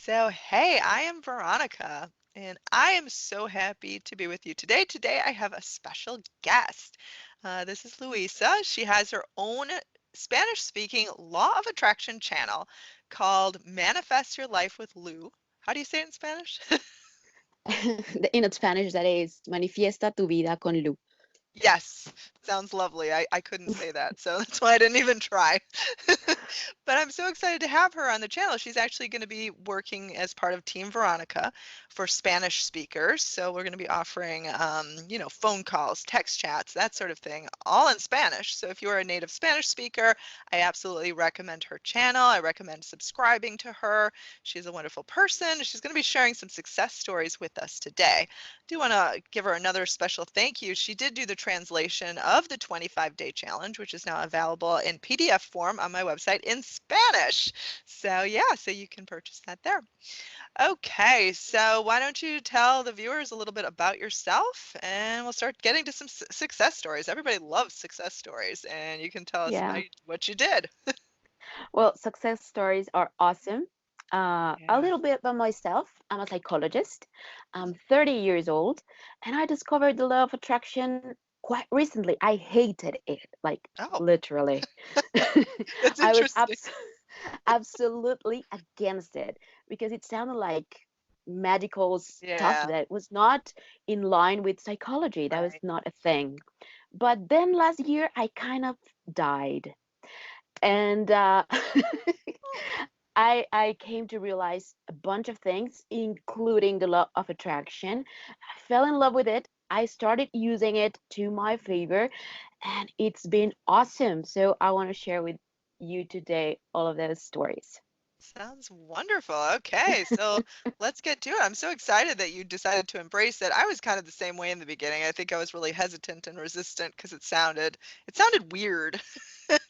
So, hey, I am Veronica, and I am so happy to be with you today. Today, I have a special guest. This is Luisa. She has her own Spanish speaking law of attraction channel called Manifest Your Life with Lou. How do you say it in Spanish? In Spanish, that is Manifiesta tu vida con Lu. Yes, sounds lovely. I couldn't say that, so that's why I didn't even try. But I'm so excited to have her on the channel. She's actually going to be working as part of Team Veronica for Spanish speakers. So we're going to be offering, phone calls, text chats, that sort of thing, all in Spanish. So if you are a native Spanish speaker, I absolutely recommend her channel. I recommend subscribing to her. She's a wonderful person. She's going to be sharing some success stories with us today. Do want to give her another special thank you. She did do the translation of the 25-day challenge, which is now available in PDF form on my website in Spanish. So yeah, so you can purchase that there. Okay, so why don't you tell the viewers a little bit about yourself and we'll start getting to some success stories. Everybody loves success stories and you can tell us Yeah. about what you did. Well, success stories are awesome. A Yeah. little bit about myself. I'm a psychologist. I'm 30 years old, and I discovered the law of attraction quite recently. I hated it, like Oh, literally. that's I was interesting. absolutely against it because it sounded like medical stuff Yeah, that was not in line with psychology. That was right. not a thing. But then last year, I kind of died. And I came to realize a bunch of things, including the law of attraction. I fell in love with it. I started using it to my favor, and it's been awesome. So I want to share with you today all of those stories. Sounds wonderful. Okay, so let's get to it. I'm so excited that you decided to embrace it. I was kind of the same way in the beginning. I think I was really hesitant and resistant because it sounded weird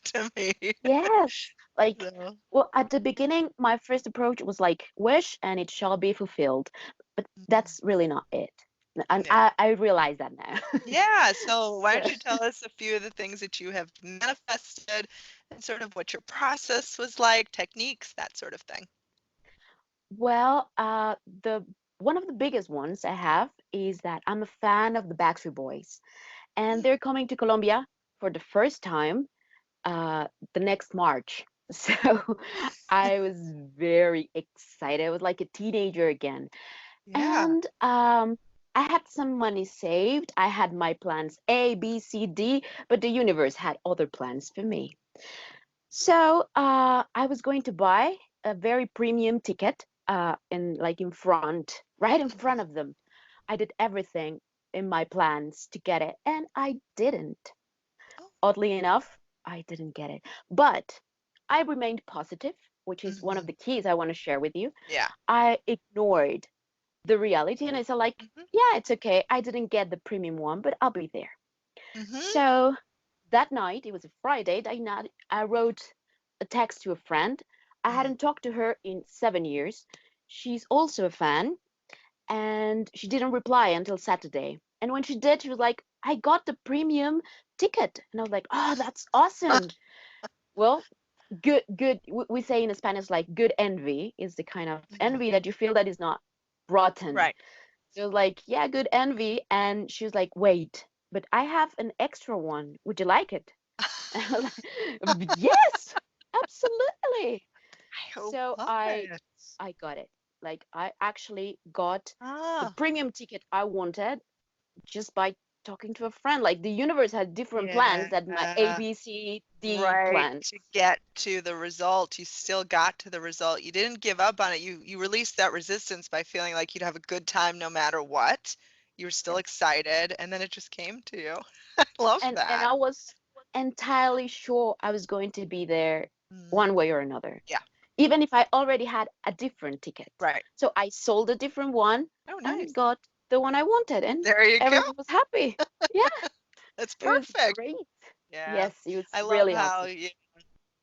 to me. Yes. Like, So, well, at the beginning, my first approach was like, wish and it shall be fulfilled. But mhm, that's really not it. And yeah. I realize that now. Yeah, so why So, don't you tell us a few of the things that you have manifested and sort of what your process was like, techniques, that sort of thing. well, the one of the biggest ones I have is that I'm a fan of the Backstreet Boys, and Mm. they're coming to Colombia for the first time the next March. So I was very excited. I was like a teenager again. Yeah. And I had some money saved. I had my plans A, B, C, D, but the universe had other plans for me. So I was going to buy a very premium ticket in front, right in front Mhm. of them. I did everything in my plans to get it, and I didn't. Oh. Oddly enough, I didn't get it. But I remained positive, which is one of Hmm. the keys I want to share with you. Yeah. I ignored the reality and I said, like, Hmm. yeah, it's okay. I didn't get the premium one, but I'll be there. Hmm. So that night, it was a Friday, that night, I wrote a text to a friend. I Hmm. hadn't talked to her in 7 years. She's also a fan, and she didn't reply until Saturday. And when she did, she was like, I got the premium ticket. And I was like, oh, that's awesome. Well, good. We say in Spanish, like, good envy is the kind of Hmm. envy that you feel that is not rotten. Right. So I was like, yeah, good envy. And she was like, wait, but I have an extra one. Would you like it? And I was like, yes, absolutely. I hope So I not. I got it. Like I actually got the Ah, premium ticket I wanted just by talking to a friend. Like the universe had different plans yeah. than my A, B, C, D Right. plans. To get to the result, you still got to the result. You didn't give up on it. You released that resistance by feeling like you'd have a good time no matter what. You were still Yes. excited, and then it just came to you. I love And that. I was entirely sure I was going to be there Mm, one way or another, yeah. even if I already had a different ticket. Right. So I sold a different one Oh, and nice. got the one I wanted, and There you go. everyone was happy. Yeah, That's it was perfect. great. Yeah. Yes, it was I love really how awesome.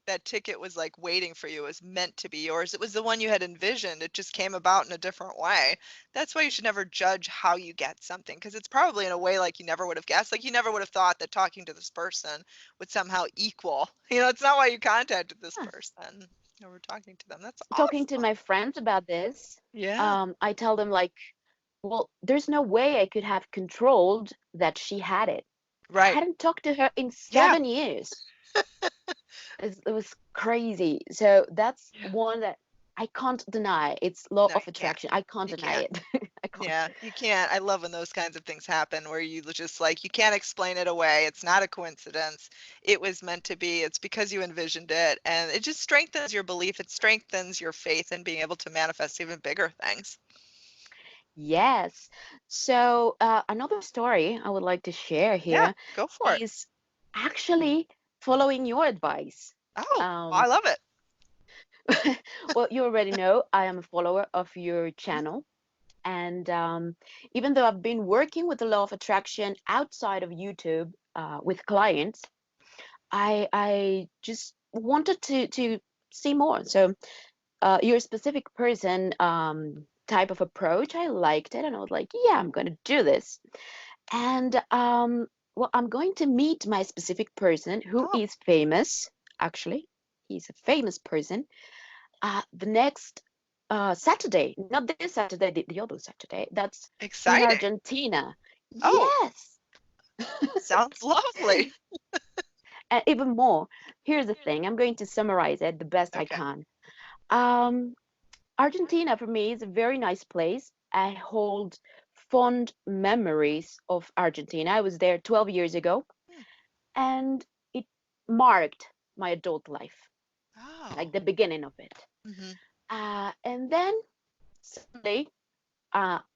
that ticket was like waiting for you. It was meant to be yours. It was the one you had envisioned. It just came about in a different way. That's why you should never judge how you get something because it's probably in a way like you never would have guessed. Like you never would have thought that talking to this person would somehow equal. It's not why you contacted this Yeah. person. No, we're talking to them. That's Talking to awesome. my friends about this, Yeah. I tell them like, well, there's no way I could have controlled that she had it. I Right. hadn't talked to her in Yeah. 7 years. It was crazy. So that's Yeah. one that I can't deny. It's law No, of you can't. attraction. I can't You deny can't. it. I can't. Yeah, you can't. I love when those kinds of things happen where you just like, you can't explain it away. It's not a coincidence. It was meant to be. It's because you envisioned it. And it just strengthens your belief. It strengthens your faith in being able to manifest even bigger things. Yes. So another story I would like to share Yeah, here go for it. is actually following your advice. Oh, I Um, love it. well, you already know I am a follower of your Mhm. channel. And even though I've been working with the law of attraction outside of YouTube with clients, I just wanted to see more. So your specific person type of approach, I liked it, and I was like, yeah, I'm going to do this. And well, I'm going to meet my specific person who Oh, is famous. Actually, he's a famous person. The next Saturday, not this Saturday, the other Saturday. That's in exciting. Argentina. Oh, Yes. sounds lovely. And even more, here's the thing. I'm going to summarize it the best I Okay. can. Um, Argentina for me is a very nice place. I hold fond memories of Argentina. I was there 12 years ago, Hmm. and it marked my adult life, like Oh. the beginning of it. Hmm. And then suddenly,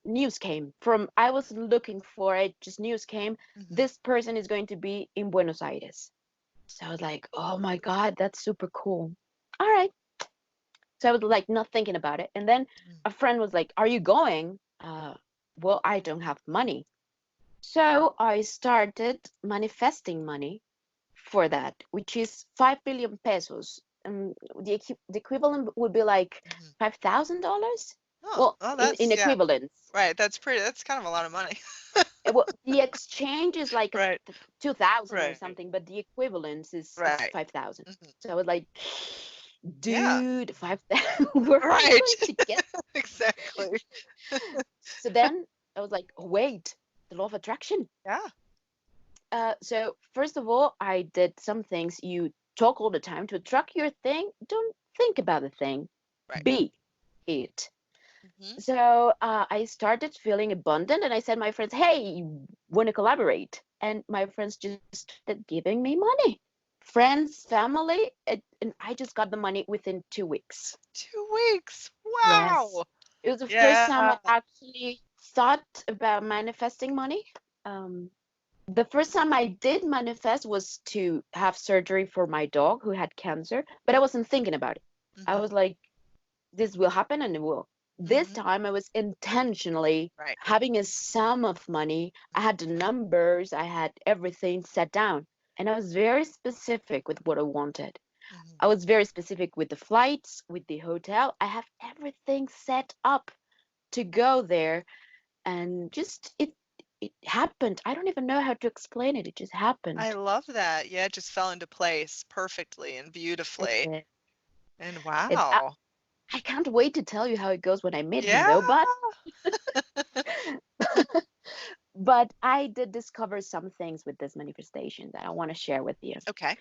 news came from, I was looking for it, just news came. Hmm. This person is going to be in Buenos Aires. So I was like, oh my God, that's super cool. All right. So I was like, not thinking about it. And then a friend was like, are you going? Well, I don't have money. So I started manifesting money for that, which is 5 billion pesos. The equivalent would be like Hmm. $5,000. Oh, Well, well, in that's, yeah, equivalence. right. That's kind of a lot of money. Well, the exchange is like Right. 2,000 or Right. something, but the equivalence is Right. 5,000. Hmm. So I was like, Yeah. dude, 5,000, where am I Right. going to get? Exactly. So then I was like, oh, wait, the law of attraction. Yeah. So first of all, I did some things. You talk all the time to attract your thing. Don't think about the thing. Right. Be it. Hmm. So I started feeling abundant, and I said, my friends, hey, want to collaborate? And my friends just started giving me money. Friends, family, and I just got the money within 2 weeks. 2 weeks. Yes. Wow. It was the first time Yeah. I actually thought about manifesting money. The first time I did manifest was to have surgery for my dog who had cancer, but I wasn't thinking about it. I Hmm. was like, this will happen and it will. This Hmm. time I was intentionally Right. having a sum of money. I had the numbers, I had everything set down, and I was very specific with what I wanted. Hmm. I was very specific with the flights, with the hotel. I have everything set up to go there, and just it happened. I don't even know how to explain it. It just I happened. love that. Yeah, it just fell into place perfectly and That's beautifully. it. And It wow. I can't wait to tell you how it goes when I meet him, Yeah. though. But I did discover some things with this manifestation that I want to share with you. Okay.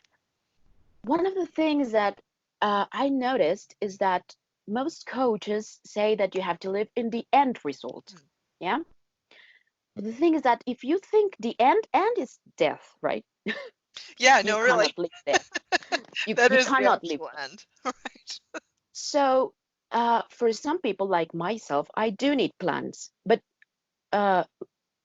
One of the things that I noticed is that most coaches say that you have to live in the end result. Mm. Yeah. But the thing is that if you think the end is death, right? Yeah, You no, really. cannot live there. That You is the cannot live actual there. end. Right. So for some people like myself, I do need plans, but uh,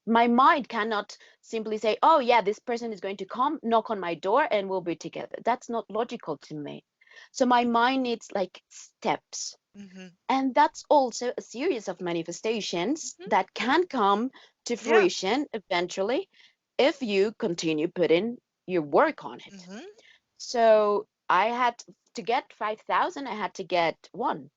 my mind cannot simply say, oh, yeah, this person is going to come, knock on my door, and we'll be together. That's not logical to me. So my mind needs like steps. Hmm. And that's also a series of manifestations Hmm. that can come to Yeah. fruition eventually if you continue putting your work on it. Hmm. So I had to get 5,000, I had to get one.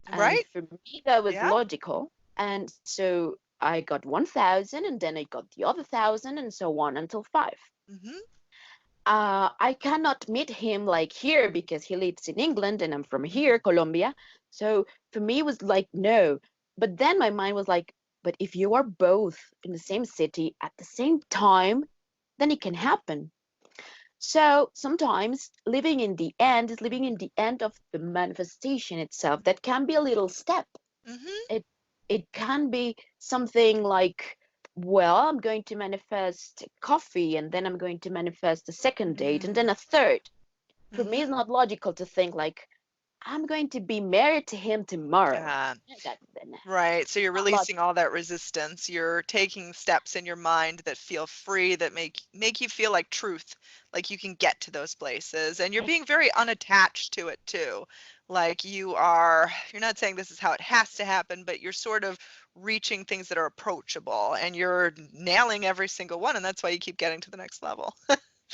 And Right. for me, that was Yeah. logical. And so I got 1,000, and then I got the other 1,000, and so on until five. Hmm. I cannot meet him like here because he lives in England and I'm from here, Colombia. So for me, it was like, no. But then my mind was like, but if you are both in the same city at the same time, then it can happen. So sometimes living in the end is living in the end of the manifestation itself. That can be a little step. Mm-hmm. It it can be something like, well, I'm going to manifest coffee and then I'm going to manifest a second date and then a third. For me, it's Mm-hmm. not logical to think like I'm going to be married to him tomorrow. Yeah. That's Right. So you're not releasing logical. all that resistance. You're taking steps in your mind that feel free, that make you feel like truth, like you can get to those places. And you're being very unattached to it too. Like you're not saying this is how it has to happen, but you're sort of reaching things that are approachable and you're nailing every single one. And that's why you keep getting to the next level.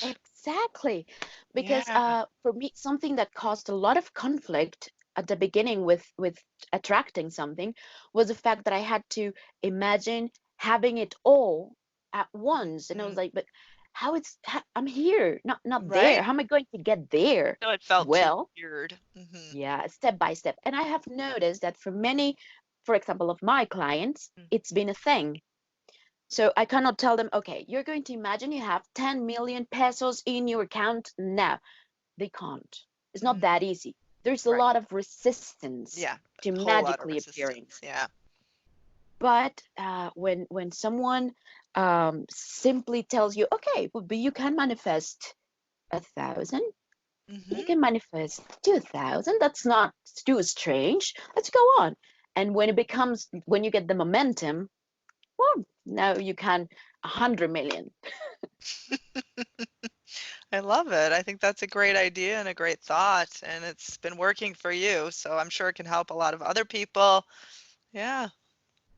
Exactly. Because Yeah. for me, something that caused a lot of conflict at the beginning with attracting something was the fact that I had to imagine having it all at once. And I was Mm, like, but I'm here, not there. right? How am I going to get there? No, it felt too Well, weird. Hmm. yeah, step by step. And I have noticed that for many, for example, of my clients, it's been a thing. So I cannot tell them, okay, you're going to imagine you have 10 million pesos in your account now. They can't. It's not Hmm. that easy. There's a Right. lot of resistance Yeah. to A whole lot of magically appearing. resistance. Yeah. But when someone simply tells you, okay, well, but you can manifest 1,000, you Hmm. can manifest 2,000. That's not too strange. Let's go on. And when you get the momentum, well, now you can 100 million. I love it. I think that's a great idea and a great thought, and it's been working for you, so I'm sure it can help a lot of other people. Yeah.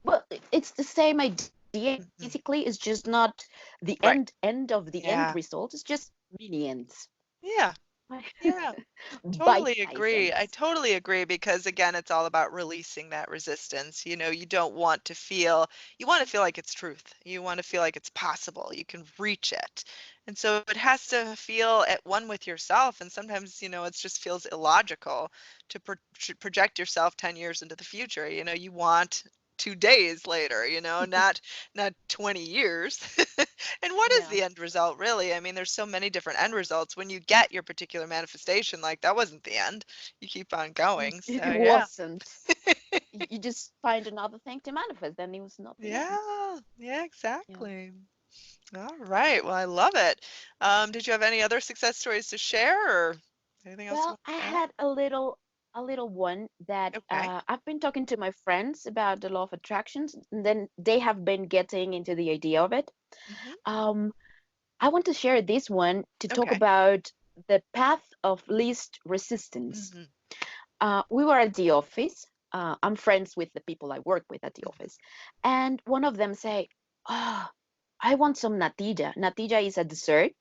Well, it's the same idea. Hmm. Basically, it's just not the Right. end of the end Yeah. result. It's just minions. Yeah. Yeah. Totally Bite-sized agree. I ends. totally agree because again, it's all about releasing that resistance. You don't want to feel, you want to feel like it's truth. You want to feel like it's possible. You can reach it. And so it has to feel at one with yourself. And sometimes, it just feels illogical to project yourself 10 years into the future. You want 2 days later, not 20 years. And what is Yeah. the end result really? I mean, there's so many different end results. When you get your particular manifestation, like that wasn't the end. You keep on going. So It yeah. wasn't. You just find another thing to manifest, then it was not the end. Yeah, yeah, Yeah. exactly. All right. Well, I love it. Did you have any other success stories to share or anything else you Well, want I to add? had a little one that Okay. I've been talking to my friends about the law of attractions, and then they have been getting into the idea of it. Hmm. Um, I want to share this one to talk Okay. about the path of least resistance. Hmm. We were at the office. I'm friends with the people I work with at the Hmm. office, and one of them say, "Oh, I want some natilla." Natilla is a dessert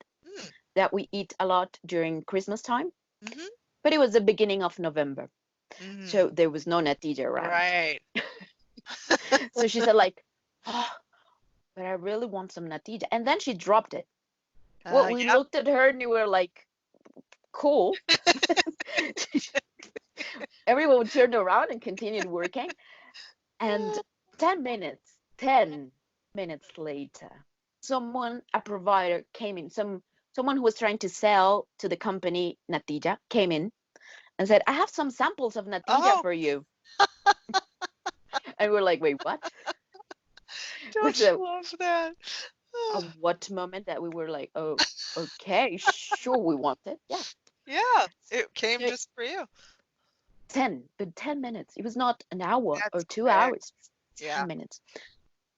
that we eat a lot during Christmas time, Hmm. but it was the beginning of November, so Hmm. there was no natilla around. Right. So she said like, "Oh, but I really want some natilla," and then she dropped it. Well, we Yep. looked at her and we were like, "Cool." Everyone turned around and continued working. And 10 minutes later, a provider came in, someone who was trying to sell to the company Natija came in and said, I have some samples of Natija Oh, for you. And we're like, wait, what? It was don't you love that? a Oh, what moment that we were like, oh, okay, sure, we want it. Yeah. yeah, it came So just for you. 10 minutes. It was not an hour or That's two quick. hours, Yeah. 10 minutes.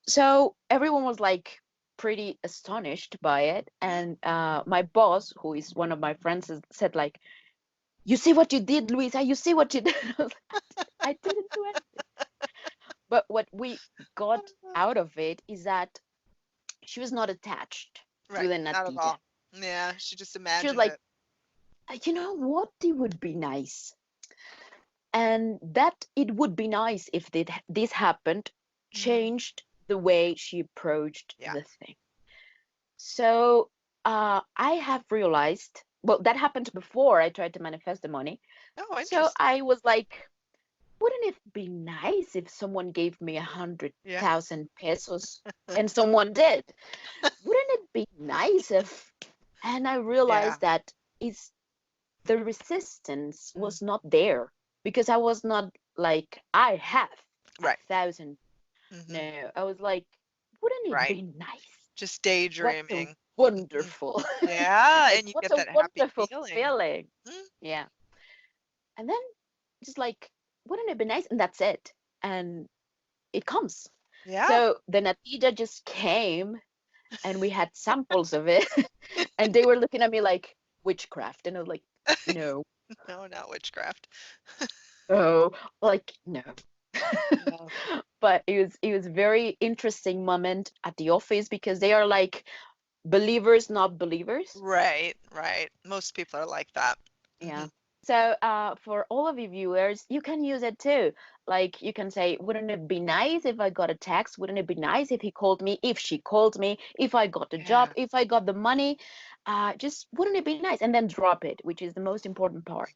So everyone was like pretty astonished by it. Mhm. And my boss, who is one of my friends, said like, "You see what you did, Luisa? You see what you did?" I was like, I didn't do anything. But what we got out of it is that she was not attached to Right. the Not at natilla. all. Yeah, she just She was imagined like, it. you know what? It would be nice. And that it would be nice if this happened, Hmm. changed the way she approached Yeah. the thing. So I have realized, well, that happened before I tried to manifest the money. Oh, So interesting. I was like, wouldn't it be nice if someone gave me a hundred Yeah. thousand pesos? And someone did. Wouldn't it be nice if? And I Yeah. realized that is the resistance Mm. was not there because I was not like I have a Right. thousand. Hmm. No, I was like, wouldn't it Right. be nice? Just What a daydreaming. Hmm. wonderful, Yeah, like and you what get a that happy wonderful feeling. feeling. Mm. Yeah. And then just like, wouldn't it be nice? And that's it. And it comes. Yeah. So the natija just came and we had samples of it and they were looking at me like witchcraft. And I was like, no, No, not witchcraft. no, like no. Yeah. But it was very interesting moment at the office because they are like believers, not believers. Right, right. Most people are like that. Hmm. Yeah. So, for all of you viewers, you can use it too. Like, you can say, wouldn't it be nice if I got a text? Wouldn't it be nice if he called me, if she called me, if I got a job, Yeah. if I got the money? Just wouldn't it be nice? And then drop it, which is the most important part.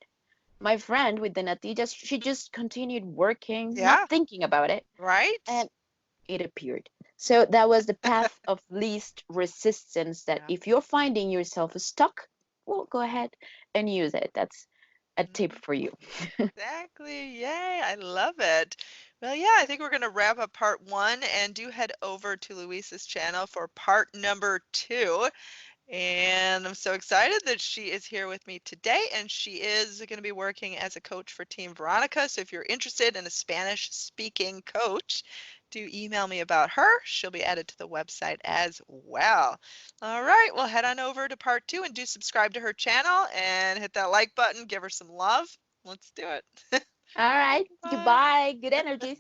My friend with the natija, she just continued working, not Yeah. thinking about it, Right? and it appeared. So that was the path of least resistance that Yeah. if you're finding yourself stuck, well, go ahead and use it. That's a tip Mhm. for you. Exactly. Yay. I love it. Well, yeah, I think we're going to wrap up part one and do head over to Luisa's channel for part number two. And I'm so excited that she is here with me today, and she is going to be working as a coach for Team Veronica. So if you're interested in a Spanish speaking coach, do email me about her. She'll be added to the website as well. All right, well, head on over to part two and do subscribe to her channel and hit that like button. Give her some love. Let's do it. All right. Bye. Goodbye. Good energies.